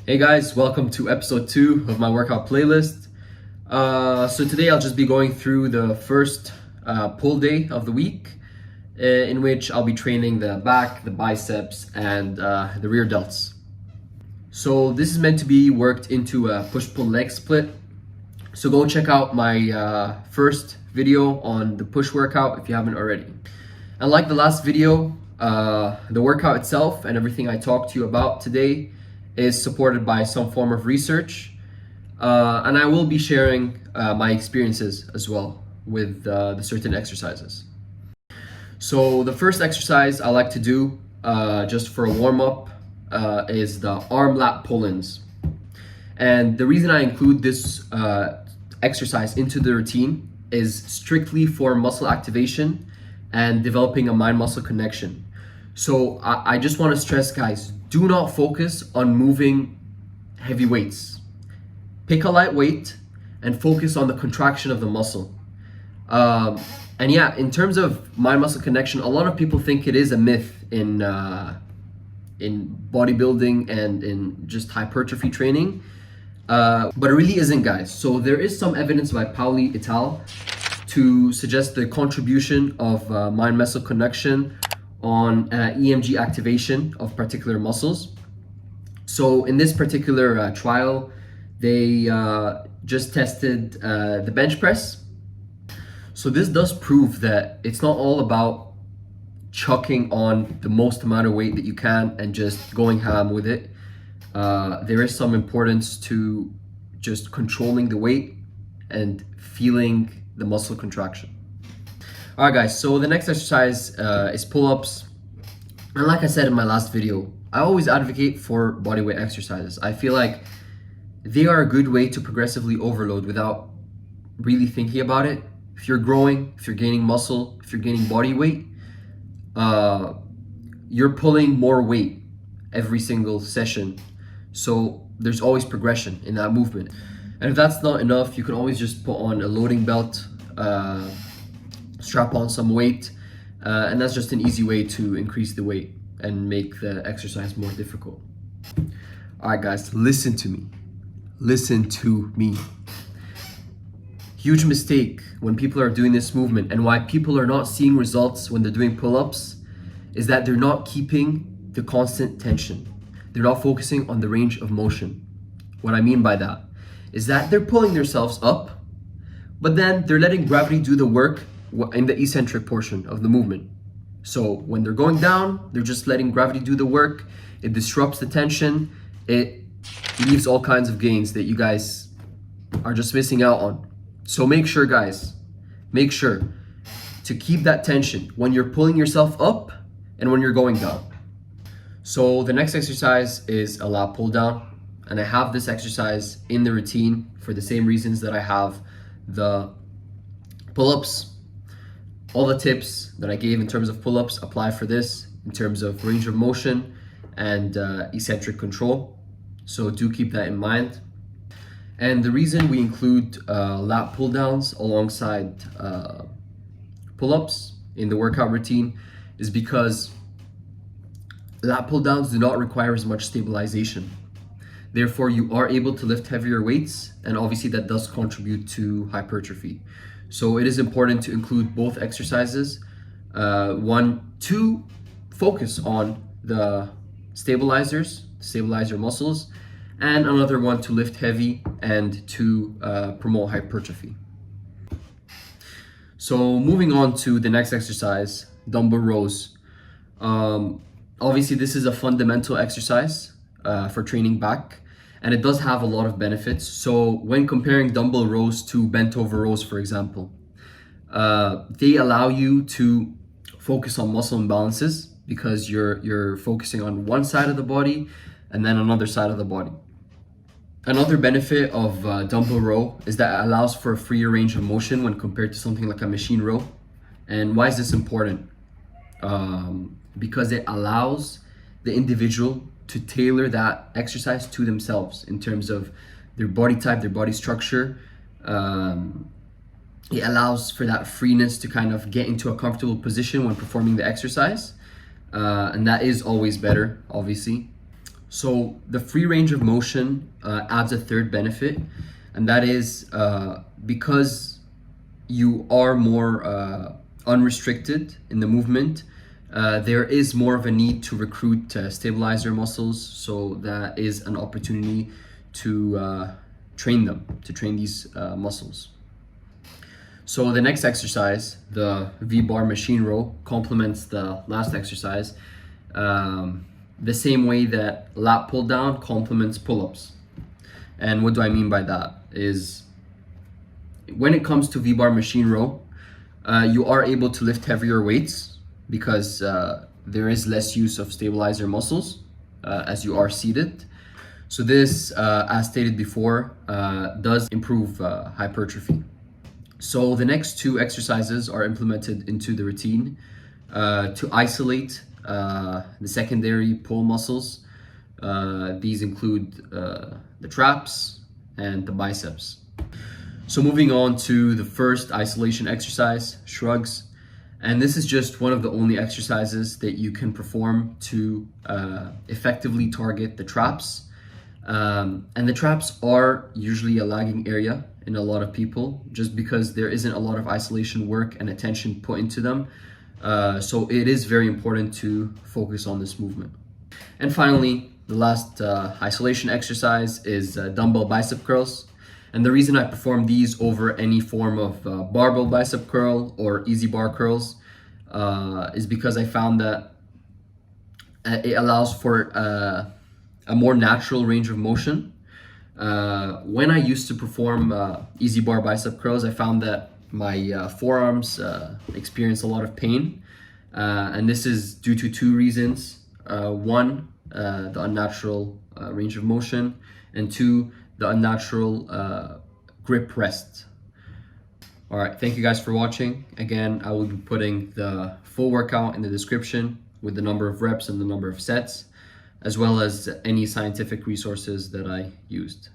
Hey guys, welcome to episode 2 of my workout playlist. So today I'll just be going through the first pull day of the week, in which I'll be training the back, the biceps, and the rear delts. So this is meant to be worked into a push-pull leg split. So go check out my first video on the push workout if you haven't already. And like the last video, the workout itself and everything I talked to you about today is supported by some form of research, and I will be sharing my experiences as well with the certain exercises. So the first exercise I like to do just for a warm-up is the arm lat pull-ins. And the reason I include this exercise into the routine is strictly for muscle activation and developing a mind-muscle connection. So I just want to stress, guys, do not focus on moving heavy weights. Pick a light weight and focus on the contraction of the muscle. And yeah, in terms of mind-muscle connection, a lot of people think it is a myth in bodybuilding and in just hypertrophy training, but it really isn't, guys. So there is some evidence by Pauli et al. To suggest the contribution of mind-muscle connection on EMG activation of particular muscles. So in this particular trial, they just tested the bench press. So this does prove that it's not all about chucking on the most amount of weight that you can and just going ham with it. There is some importance to just controlling the weight and feeling the muscle contraction. All right, guys, so the next exercise is pull-ups. And like I said in my last video, I always advocate for bodyweight exercises. I feel like they are a good way to progressively overload without really thinking about it. If you're growing, if you're gaining muscle, if you're gaining body weight, you're pulling more weight every single session. So there's always progression in that movement. And if that's not enough, you can always just put on a loading belt, strap on some weight, and that's just an easy way to increase the weight and make the exercise more difficult. All right, guys, listen to me. Listen to me. Huge mistake when people are doing this movement and why people are not seeing results when they're doing pull-ups is that they're not keeping the constant tension. They're not focusing on the range of motion. What I mean by that is that they're pulling themselves up, but then they're letting gravity do the work in the eccentric portion of the movement. So when they're going down, they're just letting gravity do the work. It disrupts the tension. It leaves all kinds of gains that you guys are just missing out on. So make sure, guys, make sure to keep that tension when you're pulling yourself up and when you're going down. So the next exercise is a lat pull down. And I have this exercise in the routine for the same reasons that I have the pull-ups. All the tips that I gave in terms of pull-ups apply for this in terms of range of motion and eccentric control. So do keep that in mind. And the reason we include lat pull-downs alongside pull-ups in the workout routine is because lat pull-downs do not require as much stabilization. Therefore, you are able to lift heavier weights, and obviously that does contribute to hypertrophy. So it is important to include both exercises. One, to focus on the stabilizers, stabilize your muscles, and another one to lift heavy and to promote hypertrophy. So moving on to the next exercise, Dumbell Rows. Obviously, this is a fundamental exercise for training back. And it does have a lot of benefits. So when comparing dumbbell rows to bent over rows, for example, they allow you to focus on muscle imbalances because you're focusing on one side of the body and then another side of the body. Another benefit of dumbbell row is that it allows for a freer range of motion when compared to something like a machine row. And why is this important? Because it allows the individual to tailor that exercise to themselves in terms of their body type, their body structure. It allows for that freeness to kind of get into a comfortable position when performing the exercise. And that is always better, obviously. So the free range of motion adds a third benefit, and that is because you are more unrestricted in the movement, there is more of a need to recruit stabilizer muscles. So that is an opportunity to train these muscles. So the next exercise, the V-bar machine row, complements the last exercise the same way that lat pull down complements pull-ups. And what do I mean by that is, when it comes to V-bar machine row, you are able to lift heavier weights because there is less use of stabilizer muscles as you are seated. So this, as stated before, does improve hypertrophy. So the next two exercises are implemented into the routine to isolate the secondary pull muscles. These include the traps and the biceps. So moving on to the first isolation exercise, shrugs. And this is just one of the only exercises that you can perform to effectively target the traps. And the traps are usually a lagging area in a lot of people, just because there isn't a lot of isolation work and attention put into them. So it is very important to focus on this movement. And finally, the last isolation exercise is dumbbell bicep curls. And the reason I perform these over any form of barbell bicep curl or easy bar curls is because I found that it allows for a more natural range of motion. When I used to perform easy bar bicep curls, I found that my forearms experience a lot of pain. And this is due to two reasons. One, the unnatural range of motion, and two, the unnatural grip rest. All right, thank you guys for watching. Again, I will be putting the full workout in the description with the number of reps and the number of sets, as well as any scientific resources that I used.